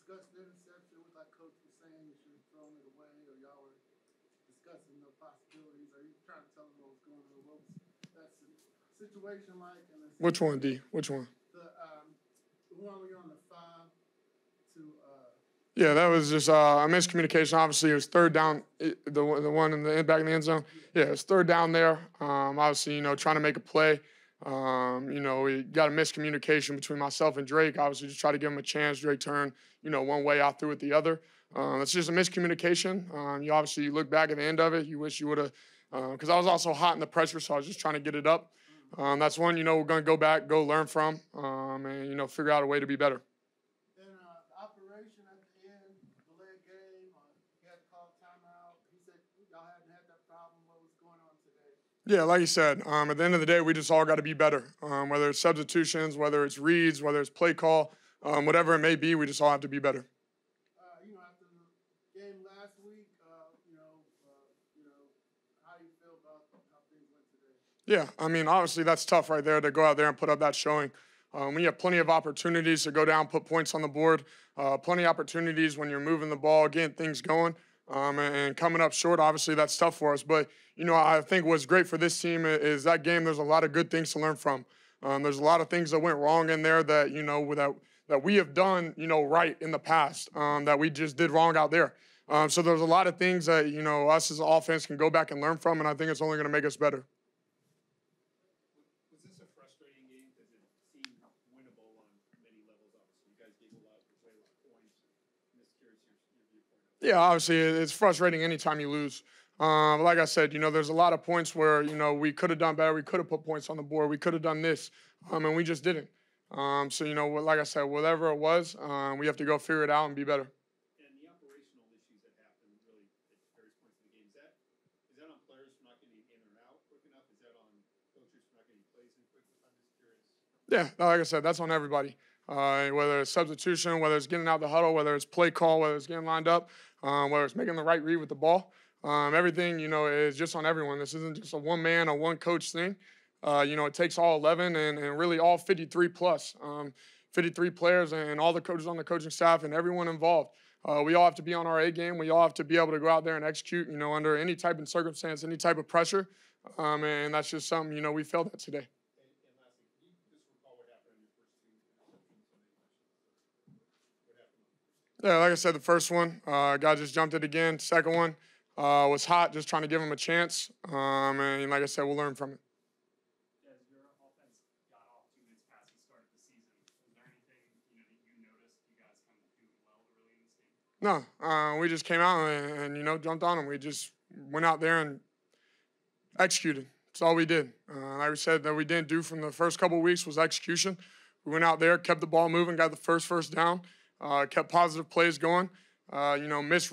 discussed the interception? It was like Coach was saying you should have thrown it away, or y'all were discussing the possibilities? Are you trying to tell them what was going on? What was that situation like? And which one, D? Which one? The one where you're on the 5 to. Yeah, that was just a miscommunication. Obviously, it was third down, the one in the back in the end zone. Yeah, it was third down there. Obviously, trying to make a play. We got a miscommunication between myself and Drake. Obviously, just try to give him a chance. Drake turned, one way, I threw it the other. It's just a miscommunication. You look back at the end of it. You wish you would have, because I was also hot in the pressure, so I was just trying to get it up. That's one, we're going to go back, go learn from, and, figure out a way to be better. Operation at the end, delay game, he had to call timeout. He said y'all hadn't had that problem. What was going on today? Yeah, like you said, at the end of the day, we just all got to be better. Whether it's substitutions, whether it's reads, whether it's play call, whatever it may be, we just all have to be better. After the game last week, how do you feel about how things went today? Yeah, obviously that's tough right there to go out there and put up that showing. We have plenty of opportunities to go down, put points on the board, plenty of opportunities when you're moving the ball, getting things going, and coming up short. Obviously, that's tough for us. But, I think what's great for this team is that game, there's a lot of good things to learn from. There's a lot of things that went wrong in there that, that we have done, right in the past, that we just did wrong out there. So there's a lot of things that, us as an offense can go back and learn from, and I think it's only going to make us better. Yeah, obviously it's frustrating anytime you lose. Like I said, there's a lot of points where, we could have done better. We could have put points on the board. We could have done this, and we just didn't. So, like I said, whatever it was, we have to go figure it out and be better. And the operational issues that happened really at various points in the game, is that on players for not getting in or out quick enough? Is that on coaches for not getting plays in quick enough? I'm just curious. Yeah, like I said, that's on everybody. Whether it's substitution, whether it's getting out the huddle, whether it's play call, whether it's getting lined up, whether it's making the right read with the ball. Everything, is just on everyone. This isn't just a one-man or one-coach thing. It takes all 11 and really all 53 plus, 53 players and all the coaches on the coaching staff and everyone involved. We all have to be on our A game. We all have to be able to go out there and execute, under any type of circumstance, any type of pressure. And that's just something, we failed at today. Yeah, like I said, the first one, guy just jumped it again. Second one was hot, just trying to give him a chance. And like I said, we'll learn from it. As your offense got off 2 minutes past the start of the season, was there anything that you noticed you guys kind of doing well early in this game? No, we just came out and jumped on them. We just went out there and executed. That's all we did. Like we said, that we didn't do from the first couple of weeks was execution. We went out there, kept the ball moving, got the first down. Kept positive plays going. Missed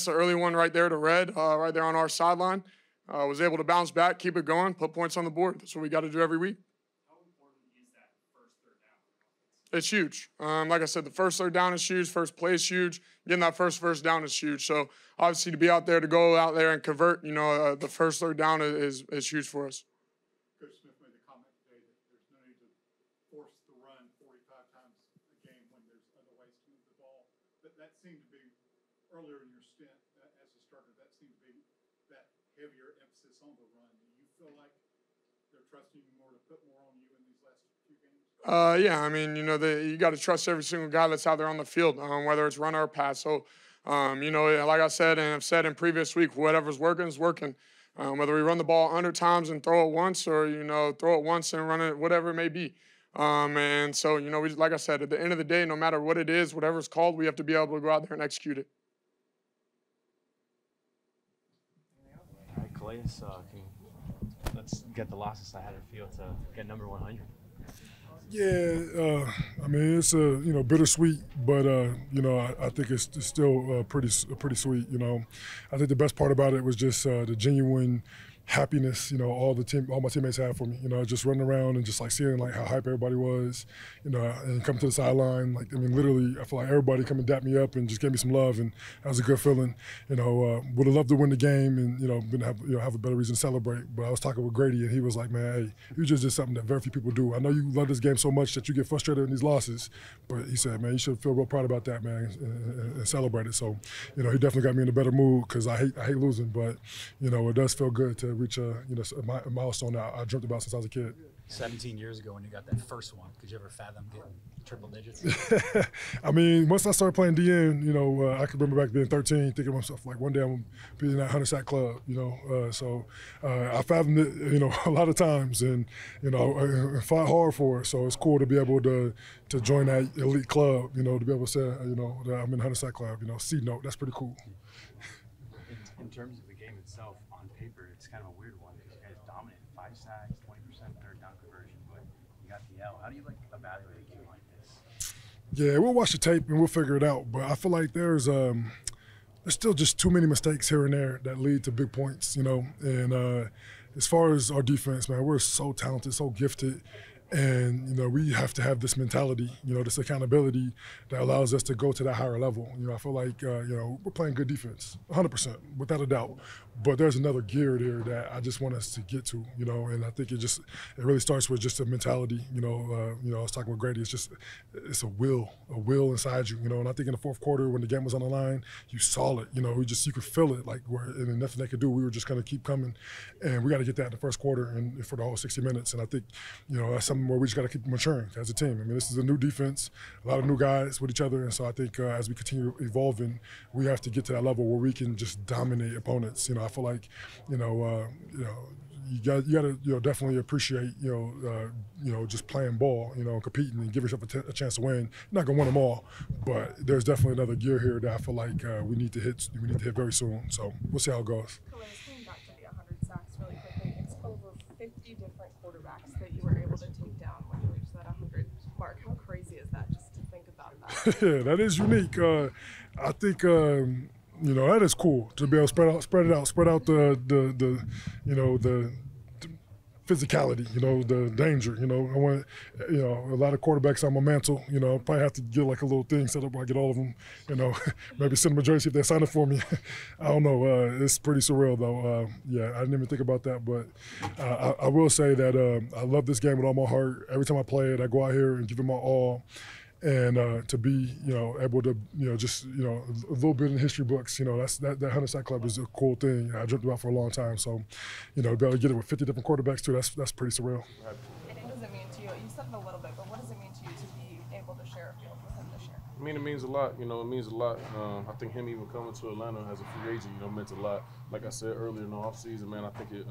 the early one right there to Red, right there on our sideline. Was able to bounce back, keep it going, put points on the board. That's what we got to do every week. How important is that first third down? It's huge. Like I said, the first third down is huge. First play is huge. Getting that first down is huge. So obviously to be out there, to go out there and convert, the first third down is huge for us. Coach Smith made the comment today that there's no need to force the run 45 times a game when there's other ways to move the ball. But that seemed to be, earlier in your stint as a starter, that seemed to be that heavier emphasis on the run. Do you feel like they're trusting you more to put more on you in these last few games? Yeah, you got to trust every single guy that's out there on the field, whether it's run or pass. So, like I said and I've said in previous week, whatever's working is working. Whether we run the ball 100 times and throw it once or, throw it once and run it, whatever it may be. And so, like I said, at the end of the day, no matter what it is, whatever it's called, we have to be able to go out there and execute it. All right, Calais, let's get the losses I had to feel to get number 100. Yeah, it's bittersweet, but I think it's still pretty sweet. I think the best part about it was just the genuine happiness, all my teammates had for me. Just running around and just like seeing like how hype everybody was, and coming to the sideline. Like, literally, I feel like everybody come and dap me up and just gave me some love, and that was a good feeling. Would have loved to win the game and been have a better reason to celebrate. But I was talking with Grady, and he was like, "Man, hey, you just did something that very few people do. I know you love this game so much that you get frustrated in these losses, but he said, man, you should feel real proud about that, man, and celebrate it." So, he definitely got me in a better mood because I hate losing, but it does feel good to reach a milestone that I dreamt about since I was a kid. 17 years ago when you got that first one, could you ever fathom getting triple digits? Once I started playing DN, I could remember back being 13, thinking to myself, like, one day I'm going to be in that 100-sack club, So I fathomed it, a lot of times and, I fought hard for it. So it's cool to be able to join that elite club, to be able to say, that I'm in the 100-sack club, C note, that's pretty cool. In terms of the game itself, on paper, it's kind of a weird one because you guys dominated 5 sacks, 20% third down conversion, but you got the L. How do you evaluate a game like this? Yeah, we'll watch the tape and we'll figure it out. But I feel like there's still just too many mistakes here and there that lead to big points, And as far as our defense, man, we're so talented, so gifted. And, we have to have this mentality, this accountability that allows us to go to that higher level. I feel like, we're playing good defense, 100%, without a doubt. But there's another gear there that I just want us to get to, and I think it really starts with just a mentality. I was talking with Grady, it's a will inside you, and I think in the fourth quarter when the game was on the line, you saw it, you could feel it, and nothing they could do. We were just going to keep coming, and we got to get that in the first quarter and for the whole 60 minutes. And I think, that's something where we just got to keep maturing as a team. This is a new defense, a lot of new guys with each other, and so I think as we continue evolving, we have to get to that level where we can just dominate opponents. I feel like, you got to definitely appreciate just playing ball, competing and give yourself a chance to win. You're not gonna win them all, but there's definitely another gear here that I feel like we need to hit very soon. So we'll see how it goes. Calais, coming back to the 100 sacks really quickly, it's over 50 different quarterbacks that you were able to take down when you reached that 100 mark. How crazy is that, just to think about that? Yeah, that is unique. I think. That is cool to be able to spread out the physicality, the danger. I want, a lot of quarterbacks on my mantle. Probably have to get like a little thing set up where I get all of them. Maybe send them a jersey if they're signing for me. I don't know. It's pretty surreal though. Yeah, I didn't even think about that, but I will say that I love this game with all my heart. Every time I play it, I go out here and give it my all. And to be, able to, just, a little bit in the history books, that 100-sack club is a cool thing. I dreamt about for a long time. So, to be able to get it with 50 different quarterbacks too, that's pretty surreal. And what does it mean to you? You said it a little bit, but what does it mean to you to be able to share a field with him this year? It means a lot. It means a lot. I think him even coming to Atlanta as a free agent, meant a lot. Like I said earlier in the offseason, man, I think it,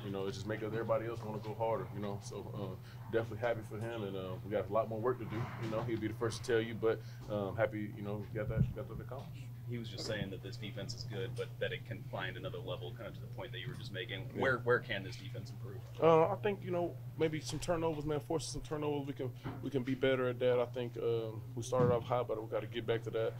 it just makes everybody else want to go harder, So definitely happy for him, and we got a lot more work to do. He'll be the first to tell you, but happy, got that accomplished. He was just saying that this defense is good, but that it can find another level, kind of to the point that you were just making. Yeah. Where can this defense improve? I think maybe some turnovers, man. Forcing some turnovers, we can be better at that. I think we started off hot, but we got to get back to that.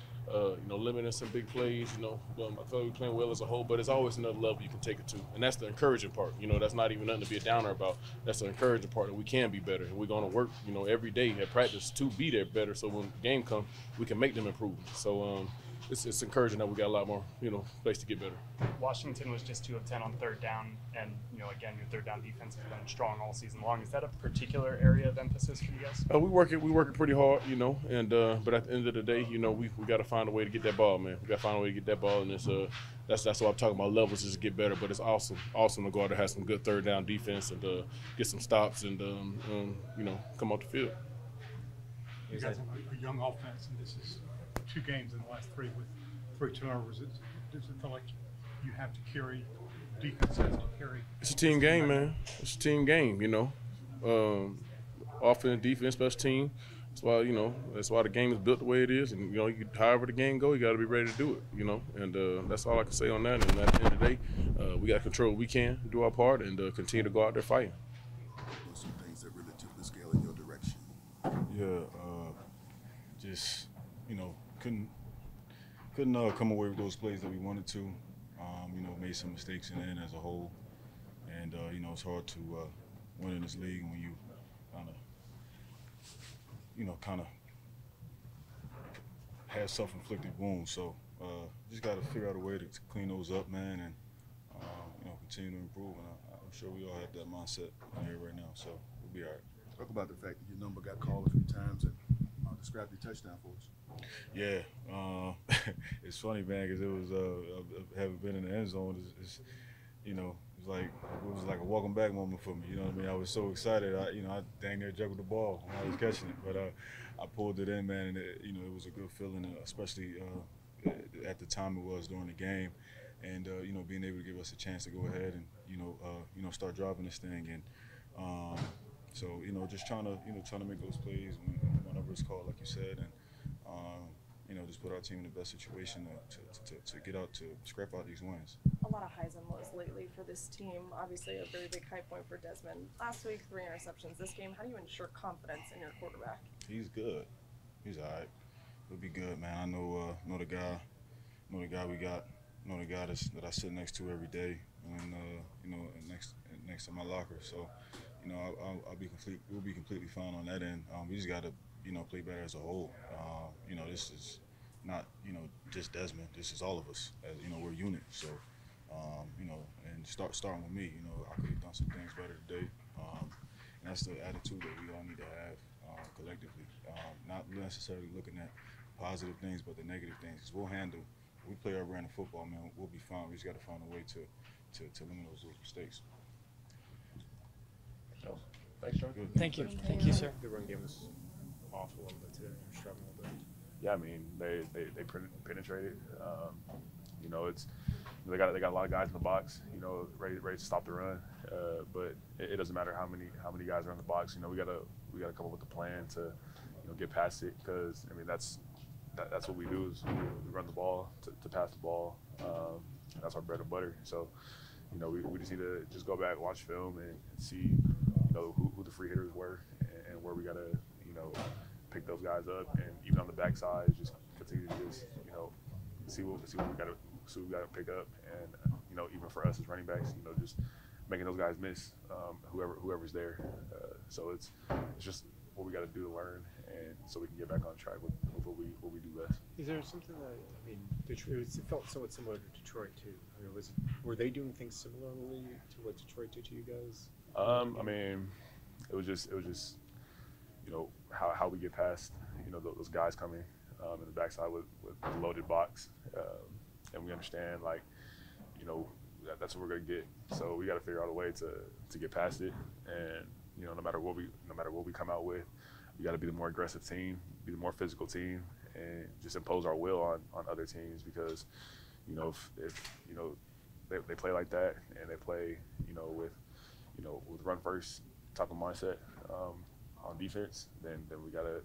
Limiting some big plays. I feel like we're playing well as a whole, but it's always another level you can take it to, and that's the encouraging part. That's not even nothing to be a downer about. That's the encouraging part that we can be better, and we're going to work, every day at practice to be there better. So when the game comes, we can make them improve. So. It's encouraging that we got a lot more, place to get better. Washington was just 2 of 10 on third down, and again, your third down defense has been strong all season long. Is that a particular area of emphasis for you guys? We work it pretty hard, and but at the end of the day, we got to find a way to get that ball, man. We got to find a way to get that ball, and it's that's what I'm talking about. Levels is to get better, but it's awesome to go out there, have some good third down defense, and get some stops, and come off the field. You guys have a young offense, and this is 2 games in the last 3 with 3 turnovers. Does it feel like you have to carry, defense has to carry? It's a team game, man. It's a team game, offense, defense, special team. That's why the game is built the way it is. And, however the game go, you got to be ready to do it, And that's all I can say on that. And at the end of the day, we got to control what we can, do our part, and continue to go out there fighting. Some things that really tipped the scale in your direction. Yeah, just, couldn't come away with those plays that we wanted to. Made some mistakes in the end as a whole. And it's hard to win in this league when you kind of have self-inflicted wounds. So just got to figure out a way to clean those up, man, and continue to improve. And I'm sure we all have that mindset in here right now, so we'll be all right. Talk about the fact that your number got called a few times, and describe your touchdown for us. Yeah, it's funny, man, because it was having been in the end zone. It's it was like a welcome back moment for me. You know what I mean? I was so excited. I dang near juggled the ball when I was catching it, but I pulled it in, man, and it was a good feeling, especially at the time it was during the game, and being able to give us a chance to go ahead and start driving this thing, and so just trying to make those plays whenever it's called, like you said, and just put our team in the best situation to get out, to scrap out these wins. A lot of highs and lows lately for this team. Obviously, a very big high point for Desmond. Last week, 3 interceptions. This game, how do you ensure confidence in your quarterback? He's good. He's all right. He'll be good, man. I know the guy we got. Know the guy that I sit next to every day, and next to my locker. So, we'll be completely fine on that end. We just got to play better as a whole. This is not just Desmond. This is all of us. We're a unit. So, and starting with me. I could have done some things better today. And that's the attitude that we all need to have collectively. Not necessarily looking at positive things, but the negative things. 'Cause we'll handle. We play our brand of football, man. We'll be fine. We just got to find a way to limit those mistakes. Thanks, John. Good. Thank you. Thank you, sir. The run game was awful a little bit today. You're struggling a little bit. Yeah, I mean they penetrated. It's they got a lot of guys in the box. Ready to stop the run. But it doesn't matter how many guys are in the box. We gotta come up with a plan to get past it, because I mean that's what we do, is we run the ball to pass the ball. And that's our bread and butter. So we just need to just go back, watch film, and see who the free hitters were, and where we gotta pick those guys up, and even on the backside, just continue to just see what we gotta pick up, and even for us as running backs, just making those guys miss whoever's there. So it's just what we got to do to learn, and so we can get back on track with what we do best. Is there something Detroit, it felt somewhat similar to Detroit too? I mean, were they doing things similarly to what Detroit did to you guys? I mean, it was just how we get past those guys coming in the backside with the loaded box, and we understand that's what we're gonna get. So we got to figure out a way to get past it, and no matter what we come out with, we got to be the more aggressive team, be the more physical team, and just impose our will on other teams, because if they play like that, and they play with run first type of mindset on defense, then we got to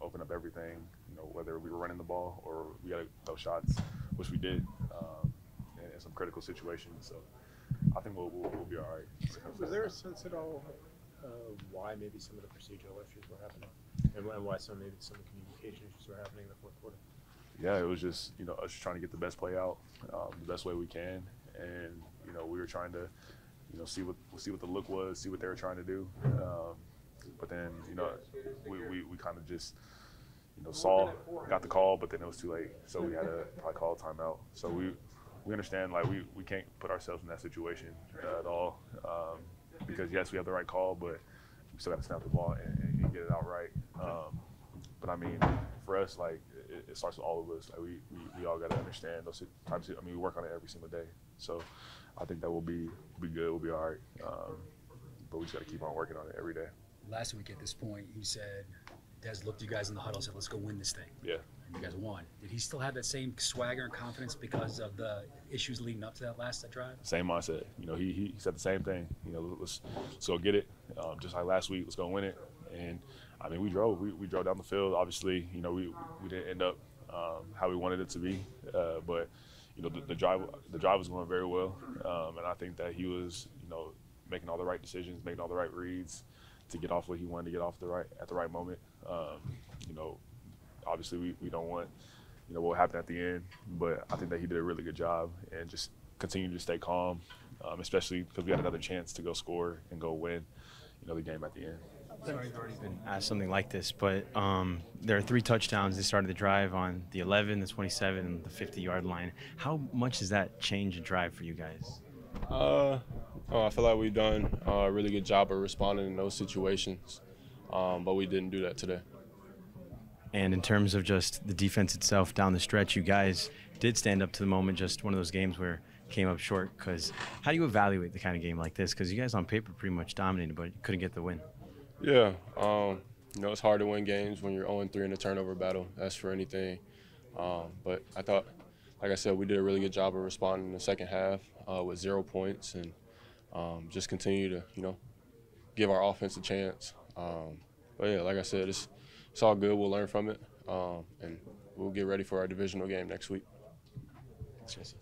open up everything, whether we were running the ball or we got to throw shots, which we did in some critical situations. So I think we'll be all right. Was there a sense at all why maybe some of the procedural issues were happening, and why some of the communication issues were happening in the fourth quarter? Yeah, it was just us trying to get the best play out the best way we can, and we were trying to see what the look was, see what they were trying to do, but then we kind of just got the call, but then it was too late, so we had to probably call a timeout. So we understand we can't put ourselves in that situation at all, because yes, we have the right call, but we still got to snap the ball and get it out right. But I mean, for us, it starts with all of us. We all got to understand those times. I mean, we work on it every single day. So I think that we'll be good. We'll be all right. But we just got to keep on working on it every day. Last week at this point, you said, Des looked you guys in the huddle and said, let's go win this thing. Yeah. And you guys won. Did he still have that same swagger and confidence because of the issues leading up to that drive? Same mindset. He said the same thing. Let's go get it. Just like last week, let's go win it. And I mean, we drove down the field. Obviously, we didn't end up how we wanted it to be. But the drive was going very well. And I think that he was, making all the right decisions, making all the right reads to get off what he wanted to get off at the right moment. Obviously we don't want, what happened at the end, but I think that he did a really good job, and just continue to stay calm, especially because we had another chance to go score and go win, the game at the end. Sorry, I've already been asked something like this, but there are 3 touchdowns. They started the drive on the 11, the 27, and the 50-yard line. How much does that change a drive for you guys? I feel like we've done a really good job of responding in those situations, but we didn't do that today. And in terms of just the defense itself down the stretch, you guys did stand up to the moment, just one of those games where it came up short. Because how do you evaluate the kind of game like this? Because you guys on paper pretty much dominated, but you couldn't get the win. Yeah, it's hard to win games when you're 0-3 in a turnover battle. That's for anything. But I thought, like I said, we did a really good job of responding in the second half with 0 points and just continue to, give our offense a chance. But yeah, like I said, it's all good. We'll learn from it, and we'll get ready for our divisional game next week. Thanks, Jessie.